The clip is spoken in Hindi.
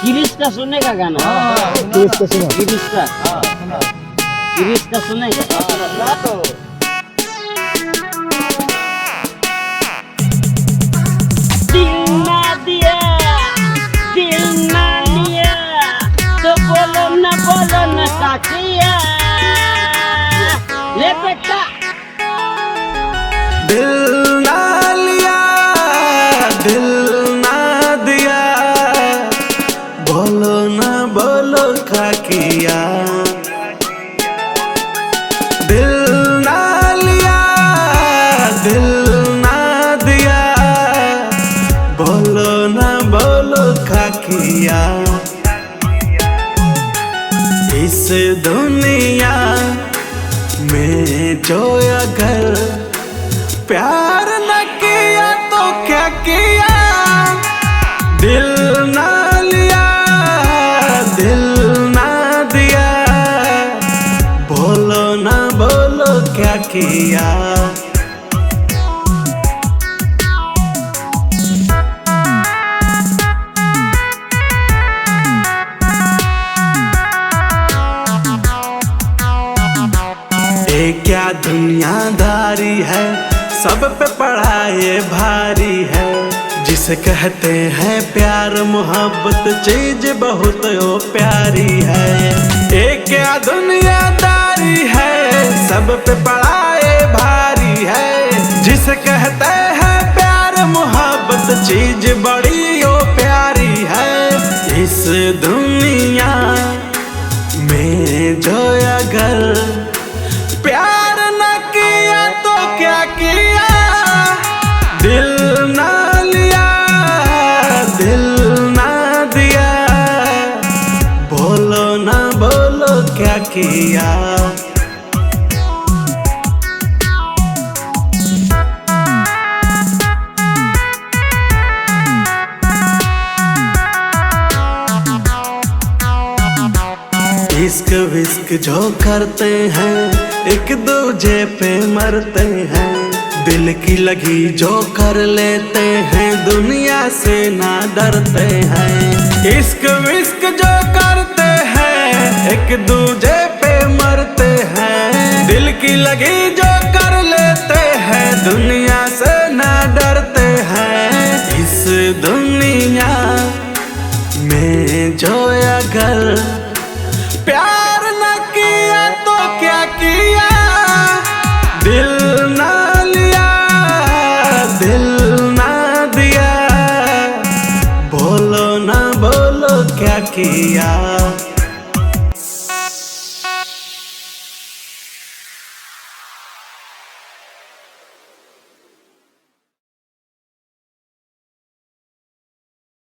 गिरीश का सुनने का गाना। गिरीश का सुनो। गिरीश का सुनेगा। दिल ना दिया, दिल ना लिया, तो बोलो न का किया। ले बेटा। दिल ना लिया, दिल ना दिया, बोलो क्या किया। दिल ना लिया, दिल ना दिया, बोलो क्या किया। इस दुनिया में जो अगर प्यार न किया तो क्या किया। दिल ना लिया, दिल ना दिया, बोलो क्या किया। ये क्या दुनियादारी है, सब पे पड़ा ये भारी है। जिसे कहते हैं प्यार मोहब्बत चीज बहुत वो प्यारी है। ये क्या दुनियादारी है, सब पे पड़ा ये भारी है। जिसे कहते हैं प्यार मोहब्बत चीज बड़ी वो प्यारी है। इस दुनिया में जो अगर प्यार न किया तो क्या किया। दिल ना लिया, दिल ना दिया, बोलो क्या किया। इश्क विस्क जो करते हैं एक दूजे पे मरते हैं। दिल की लगी जो कर लेते हैं दुनिया से ना डरते हैं। इश्क विस्क जो करते हैं एक दूजे पे मरते हैं। दिल की लगी जो कर लेते हैं दुनिया से ना डरते हैं। इस दुनिया में जो अगर प्यार न किया तो क्या किया। दिल ना लिया, दिल ना दिया, बोलो क्या किया।